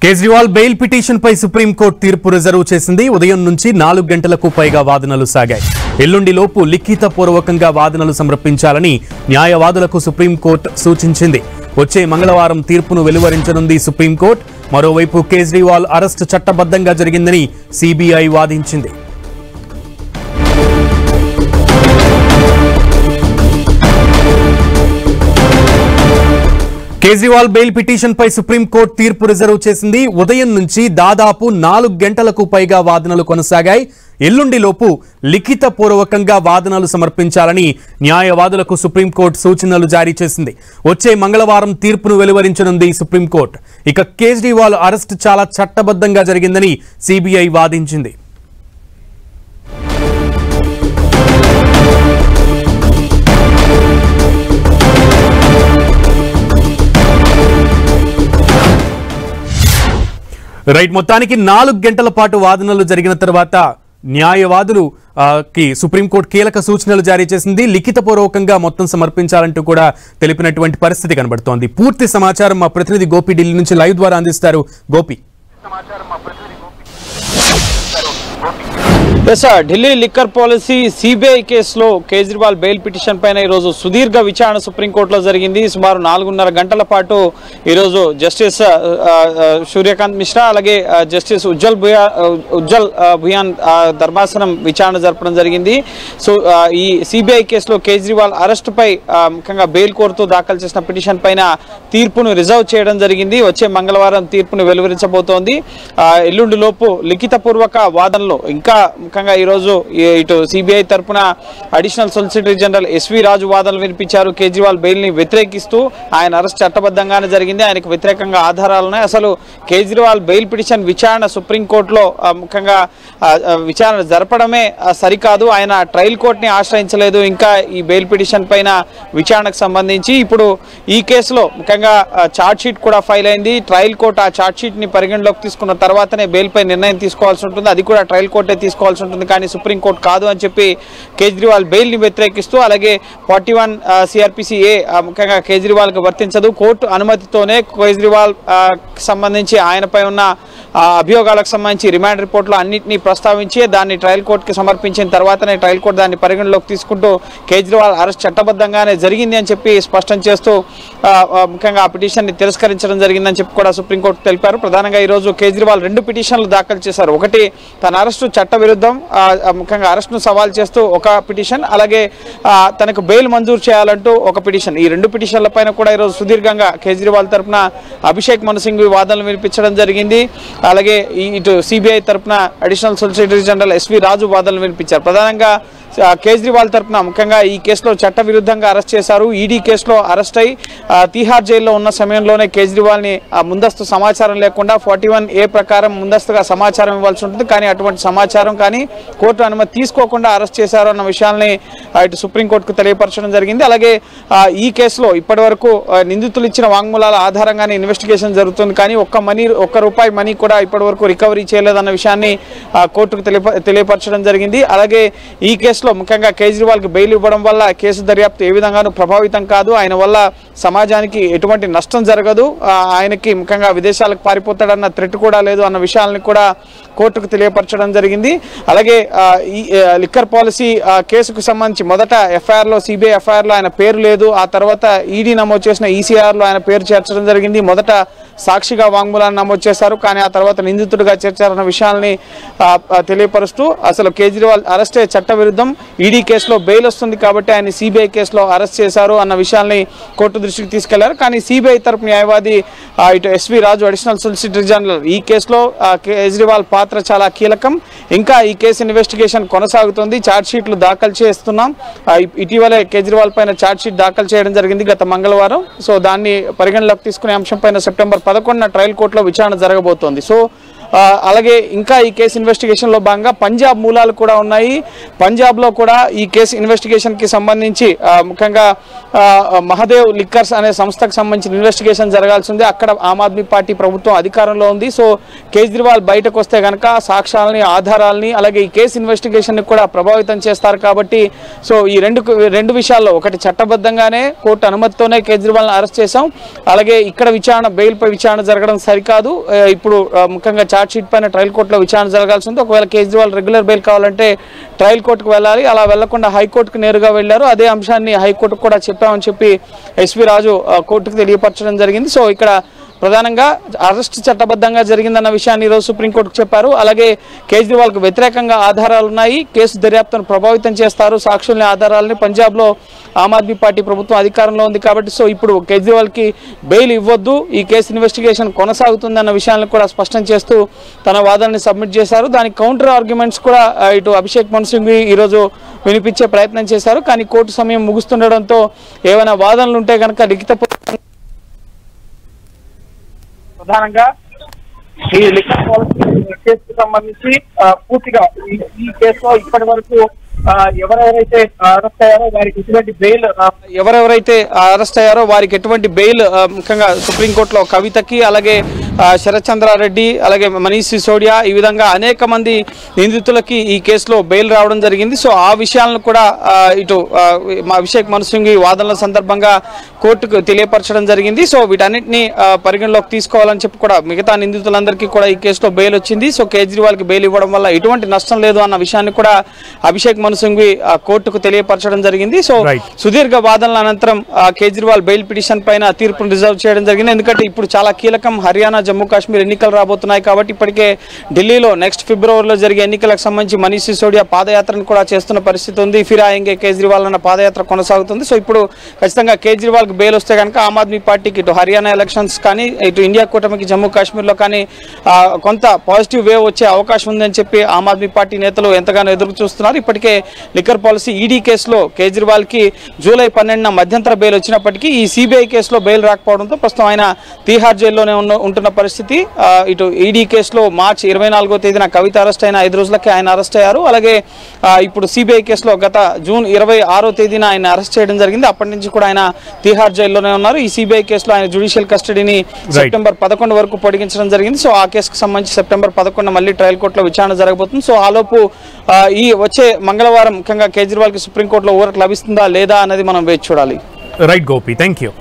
Kejriwal bail petition పై supreme court తీర్పు reserve చేసింది. ఉదయం నుంచి 4 గంటలకు పైగా వాదనలు సాగాయి. ఎల్లుండిలోపు లిఖితపూర్వకంగా వాదనలు సమర్పించాలని న్యాయవాదులకు సుప్రీంకోర్టు సూచించింది. వచ్చే మంగళవారం తీర్పును వెలువరించనుంది సుప్రీంకోర్టు. మరోవైపు కేజ్రీవాల్ అరెస్టు చట్టబద్ధంగా జరిగిందని సిబిఐ వాదించింది. కేజ్రీవాల్ బెయిల్ పిటిషన్ పై సుప్రీంకోర్టు తీర్పు రిజర్వ్ చేసింది. ఉదయం నుంచి దాదాపు 4 గంటలకు పైగా వాదనలు కొనసాగాయి. ఎల్లుండిలోపు లిఖితపూర్వకంగా వాదనలు సమర్పించాలని న్యాయవాదులకు సుప్రీంకోర్టు సూచనలు జారీ చేసింది. వచ్చే మంగళవారం తీర్పును వెలువరించనుంది సుప్రీంకోర్టు. ఇక కేజ్రీవాల్ అరెస్టు చాలా చట్టబద్ధంగా జరిగిందని సిబిఐ వాదించింది. రైట్, మొత్తానికి 4 గంటల పాటు వాదనలు జరిగిన తర్వాత న్యాయవాదులు కి సుప్రీంకోర్టు కీలక సూచనలు జారీ చేసింది. లిఖితపూర్వకంగా మొత్తం సమర్పించాలంటూ కూడా తెలిపినటువంటి పరిస్థితి కనబడుతోంది. పూర్తి సమాచారం మా ప్రతినిధి గోపి ఢిల్లీ నుంచి లైవ్ ద్వారా అందిస్తారు. Gopi. Delhi liquor policy CBI కేసులో కేజ్రీవాల్ బెయిల్ పిటిషన్ పైన ఈరోజు సుదీర్ఘ విచారణ సుప్రీంకోర్టులో జరిగింది. సుమారు 4.5 గంటల పాటు ఈరోజు జస్టిస్ సూర్యకాంత్ మిశ్రా అలాగే జస్టిస్ ఉజ్జల్ భుయాన్ ధర్మాసనం విచారణ జరపడం జరిగింది. సో ఈ సిబిఐ కేసులో కేజ్రీవాల్ అరెస్టుపై ముఖ్యంగా బెయిల్ కోరుతూ దాఖలు చేసిన పిటిషన్ పైన తీర్పును రిజర్వ్ చేయడం జరిగింది. వచ్చే మంగళవారం తీర్పును వెలువరించబోతోంది. ఎల్లుండిలోపు లిఖితపూర్వక వాదనలో ఇంకా ముఖ్యంగా ఈరోజు ఇటు సిబిఐ తరఫున అడిషనల్ సొలిసిటర్ జనరల్ ఎస్వి రాజు వాదనలు వినిపించారు. కేజ్రీవాల్ బెయిల్ ని వ్యతిరేకిస్తూ ఆయన అరెస్ట్ చట్టబద్ధంగానే జరిగింది, ఆయనకు వ్యతిరేకంగా ఆధారాలు ఉన్నాయి, అసలు కేజ్రీవాల్ బెయిల్ పిటిషన్ విచారణ సుప్రీంకోర్టులో ముఖ్యంగా విచారణ జరపడమే సరికాదు, ఆయన ట్రయల్ కోర్టుని ఆశ్రయించలేదు, ఇంకా ఈ బెయిల్ పిటిషన్ పైన విచారణకు సంబంధించి ఇప్పుడు ఈ కేసులో ముఖ్యంగా ఛార్జ్ షీట్ కూడా ఫైల్ అయింది. ట్రయల్ కోర్టు ఆ ఛార్జ్ షీట్ ని పరిగణలోకి తీసుకున్న తర్వాతనే బెయిల్ పై నిర్ణయం తీసుకోవాల్సి ఉంటుంది, అది కూడా ట్రయల్ కోర్టే తీసుకోవాల్సి ఉంటుంది, కానీ సుప్రీంకోర్టు కాదు అని చెప్పి కేజ్రీవాల్ బెయిల్ ని వ్యతిరేకిస్తూ అలాగే 41 సిఆర్పిసిఏ ముఖ్యంగా కేజ్రీవాల్ కు వర్తించదు, కోర్టు అనుమతితోనే కేజ్రీవాల్ సంబంధించి ఆయనపై ఉన్న అభియోగాలకు సంబంధించి రిమాండ్ రిపోర్ట్లో అన్నింటినీ ప్రస్తావించి దాన్ని ట్రయల్ కోర్టుకి సమర్పించిన తర్వాతనే ట్రయల్ కోర్టు దాన్ని పరిగణలోకి తీసుకుంటూ కేజ్రీవాల్ అరెస్ట్ చట్టబద్ధంగానే జరిగింది అని చెప్పి స్పష్టం చేస్తూ ముఖ్యంగా ఆ పిటిషన్ ని తిరస్కరించడం జరిగిందని చెప్పి కూడా సుప్రీంకోర్టు తెలిపారు. ప్రధానంగా ఈరోజు కేజ్రీవాల్ 2 పిటిషన్లు దాఖలు చేశారు. ఒకటి తన అరెస్టు చట్ట విరుద్ధం, ముఖ్యంగా అరెస్టును సవాల్ చేస్తూ ఒక పిటిషన్, అలాగే తనకు బెయిల్ మంజూరు చేయాలంటూ ఒక పిటిషన్. ఈ 2 పిటిషన్ల పైన కూడా ఈరోజు సుదీర్ఘంగా కేజ్రీవాల్ తరఫున అభిషేక్ మను సింఘ్వి వాదనలు వినిపించడం జరిగింది. అలాగే ఇటు సిబిఐ తరఫున అడిషనల్ సొలిసిటర్ జనరల్ ఎస్వి రాజు వాదనలు వినిపించారు. ప్రధానంగా కేజ్రీవాల్ తరఫున ముఖ్యంగా ఈ కేసులో చట్ట విరుద్ధంగా అరెస్ట్ చేశారు. ఈడీ కేసులో అరెస్ట్ అయి తీహార్ జైల్లో ఉన్న సమయంలోనే కేజ్రీవాల్ ని ముందస్తు సమాచారం లేకుండా 41A ప్రకారం ముందస్తుగా సమాచారం ఇవ్వాల్సి ఉంటుంది, కానీ అటువంటి సమాచారం కానీ కోర్టు అనుమతి తీసుకోకుండా అరెస్ట్ చేశారు అన్న విషయాల్ని ఇటు సుప్రీంకోర్టుకు తెలియపరచడం జరిగింది. అలాగే ఈ కేసులో ఇప్పటి వరకు నిందితులు ఇచ్చిన వాంగ్మూలాల ఆధారంగానే ఇన్వెస్టిగేషన్ జరుగుతుంది, కానీ ఒక్క రూపాయి మనీ కూడా ఇప్పటి వరకు రికవరీ చేయలేదన్న విషయాన్ని కోర్టుకు తెలియపరచడం జరిగింది. అలాగే ఈ కేసులో ముఖ్యంగా కేజ్రీవాల్ కి బెయిల్ ఇవ్వడం వల్ల కేసు దర్యాప్తు ఏ విధంగానూ ప్రభావితం కాదు, ఆయన వల్ల సమాజానికి ఎటువంటి నష్టం జరగదు, ఆయనకి ముఖ్యంగా విదేశాలకు పారిపోతాడన్న థ్రెట్ కూడా లేదు అన్న విషయాలను కూడా కోర్టుకు తెలియపరచడం జరిగింది. అలాగే ఈ లిక్కర్ పాలసీ కేసుకు సంబంధించి మొదట ఎఫ్ఐఆర్లో సిబిఐ ఎఫ్ఐఆర్లో ఆయన పేరు లేదు, ఆ తర్వాత ఈడీ నమోదు చేసిన ఈసీఆర్లో ఆయన పేరు చేర్చడం జరిగింది. మొదట సాక్షిగా వాంగ్మూలాన్ని నమోదు చేశారు, కానీ ఆ తర్వాత నిందితుడిగా చేర్చారన్న విషయాల్ని తెలియపరుస్తూ అసలు కేజ్రీవాల్ అరెస్టే చట్ట విరుద్ధం, ఈడీ కేసులో బెయిల్ వస్తుంది కాబట్టి ఆయన సిబిఐ కేసులో అరెస్ట్ చేశారు అన్న విషయాల్ని కోర్టు దృష్టికి తీసుకెళ్లారు. కానీ సిబిఐ తరపు న్యాయవాది ఇటు ఎస్వి రాజు అడిషనల్ సొలిసిటర్ జనరల్ ఈ కేసులో కేజ్రీవాల్ పాత్ర చాలా కీలకం, ఇంకా ఈ కేసు ఇన్వెస్టిగేషన్ కొనసాగుతుంది, ఛార్జ్ షీట్లు దాఖలు చేస్తున్నాం, ఇటీవలే కేజ్రీవాల్ పైన ఛార్జ్ షీట్ దాఖలు చేయడం జరిగింది గత మంగళవారం. సో దాన్ని పరిగణలోకి తీసుకునే అంశం పైన సెప్టెంబర్ 11న ట్రయల్ కోర్టులో విచారణ జరగబోతోంది. సో అలాగే ఇంకా ఈ కేసు ఇన్వెస్టిగేషన్లో భాగంగా పంజాబ్ మూలాలు కూడా ఉన్నాయి. పంజాబ్లో కూడా ఈ కేసు ఇన్వెస్టిగేషన్కి సంబంధించి ముఖ్యంగా మహదేవ్ లిక్కర్స్ అనే సంస్థకు సంబంధించిన ఇన్వెస్టిగేషన్ జరగాల్సి ఉంది. అక్కడ ఆమ్ ఆద్మీ పార్టీ ప్రభుత్వం అధికారంలో ఉంది. సో కేజ్రీవాల్ బయటకు వస్తే కనుక సాక్ష్యాలని, ఆధారాలని, అలాగే ఈ కేసు ఇన్వెస్టిగేషన్ని కూడా ప్రభావితం చేస్తారు. కాబట్టి సో ఈ రెండు విషయాల్లో, ఒకటి చట్టబద్ధంగానే కోర్టు అనుమతితోనే కేజ్రీవాల్ని అరెస్ట్ చేశాం, అలాగే ఇక్కడ విచారణ, బెయిల్పై విచారణ జరగడం సరికాదు. ఇప్పుడు ముఖ్యంగా ఛార్జ్ షీట్ పైన ట్రయల్ కోర్టులో విచారణ జరగాల్సి ఉంది. ఒకవేళ కేజ్రీవాల్ రెగ్యులర్ బెయిల్ కావాలంటే ట్రయల్ కోర్టుకు వెళ్ళాలి. అలా వెళ్లకుండా హైకోర్టుకు నేరుగా వెళ్లారు. అదే అంశాన్ని హైకోర్టుకు కూడా చెప్పామని చెప్పి ఎస్వి రాజు కోర్టుకు తెలియపరచడం జరిగింది. సో ఇక్కడ ప్రధానంగా అరెస్ట్ చట్టబద్ధంగా జరిగిందన్న విషయాన్ని ఈరోజు సుప్రీంకోర్టుకు చెప్పారు. అలాగే కేజ్రీవాల్కు వ్యతిరేకంగా ఆధారాలు ఉన్నాయి, కేసు దర్యాప్తును ప్రభావితం చేస్తారు, సాక్షుల్ని, ఆధారాలని. పంజాబ్లో ఆమ్ ఆద్మీ పార్టీ ప్రభుత్వం అధికారంలో ఉంది కాబట్టి సో ఇప్పుడు కేజ్రీవాల్కి బెయిల్ ఇవ్వద్దు, ఈ కేసు ఇన్వెస్టిగేషన్ కొనసాగుతుందన్న విషయాన్ని కూడా స్పష్టం చేస్తూ తన వాదనని సబ్మిట్ చేశారు. దానికి కౌంటర్ ఆర్గ్యుమెంట్స్ కూడా ఇటు అభిషేక్ మను సింఘ్వి ఈరోజు వినిపించే ప్రయత్నం చేశారు. కానీ కోర్టు సమయం ముగుస్తుండడంతో ఏమైనా వాదనలు ఉంటే కనుక లిఖితపూర్వకంగా ప్రధానంగా ఈ లిక్కర్ పాలసీ కేసుకు సంబంధించి పూర్తిగా ఈ కేసులో ఇప్పటి వరకు ఎవరెవరైతే అరెస్ట్ అయ్యారో వారికి ఎటువంటి బెయిల్ ముఖ్యంగా సుప్రీంకోర్టులో కవితకి, అలాగే శరత్ చంద్రారెడ్డి, అలాగే మనీష్ సిసోడియా, ఈ విధంగా అనేక మంది నిందితులకి ఈ కేసులో బెయిల్ రావడం జరిగింది. సో ఆ విషయాలను కూడా ఇటు అభిషేక్ మను సింఘ్వి వాదనల సందర్భంగా కోర్టుకు తెలియపరచడం జరిగింది. సో వీటన్నిటిని పరిగణలోకి తీసుకోవాలని చెప్పి కూడా మిగతా నిందితులందరికీ కూడా ఈ కేసులో బెయిల్ వచ్చింది. సో కేజ్రీవాల్కి బెయిల్ ఇవ్వడం వల్ల ఎటువంటి నష్టం లేదు అన్న విషయాన్ని కూడా అభిషేక్ మను సింఘ్వి కోర్టుకు తెలియపరచడం జరిగింది. సో సుదీర్ఘ వాదనల అనంతరం కేజ్రీవాల్ బెయిల్ పిటిషన్ పైన తీర్పును రిజర్వ్ చేయడం జరిగింది. ఎందుకంటే ఇప్పుడు చాలా కీలకం, హర్యానా, జమ్మూ కాశ్మీర్ ఎన్నికలు రాబోతున్నాయి కాబట్టి ఇప్పటికే ఢిల్లీలో నెక్స్ట్ ఫిబ్రవరిలో జరిగే ఎన్నికలకు సంబంధించి మనీష్ సిసోడియా పాదయాత్రను కూడా చేస్తున్న పరిస్థితి ఉంది. ఫిర్ ఆయేంగే కేజ్రీవాల్ అన్న పాదయాత్ర కొనసాగుతుంది. సో ఇప్పుడు ఖచ్చితంగా కేజ్రీవాల్కి బెయిల్ వస్తే కనుక ఆమ్ ఆద్మీ పార్టీకి ఇటు హర్యానా ఎలక్షన్స్ కానీ, ఇటు ఇండియా కూటమికి జమ్మూ కాశ్మీర్లో కానీ కొంత పాజిటివ్ వేవ్ వచ్చే అవకాశం ఉందని చెప్పి ఆమ్ ఆద్మీ పార్టీ నేతలు ఎంతగానో ఎదురు చూస్తున్నారు. ఇప్పటికే లిక్కర్ పాలసీ ఈడీ కేసులో కేజ్రీవాల్కి జూలై 12న మధ్యంతర బెయిల్ వచ్చినప్పటికీ ఈ సిబిఐ కేసులో బెయిల్ రాకపోవడంతో ప్రస్తుతం ఆయన తీహార్ జైల్లోనే ఉంటున్న పరిస్థితి. ఇటు ఈడీ కేసులో మార్చి 24వ తేదీన కవిత అరెస్ట్ అయిన 5 రోజులకే ఆయన అరెస్ట్ అయ్యారు. అలాగే ఇప్పుడు సిబిఐ కేసులో గత జూన్ 26వ తేదీన ఆయన అరెస్ట్ చేయడం జరిగింది. అప్పటి నుంచి కూడా ఆయన తీహార్ జైల్లోనే ఉన్నారు. ఈ సిబిఐ కేసులో ఆయన జ్యుడిషియల్ కస్టడీని సెప్టెంబర్ 11 వరకు పొడిగించడం జరిగింది. సో ఆ కేసుకు సంబంధించి సెప్టెంబర్ 11 మళ్ళీ ట్రయల్ కోర్టులో విచారణ జరగబోతుంది. సో ఆలోపు ఈ వచ్చే మంగళవారం ముఖ్యంగా కేజ్రీవాల్కి సుప్రీంకోర్టులో ఊరట లభిస్తుందా లేదా అన్నది మనం వేచి చూడాలి. Right Gopi, thank you.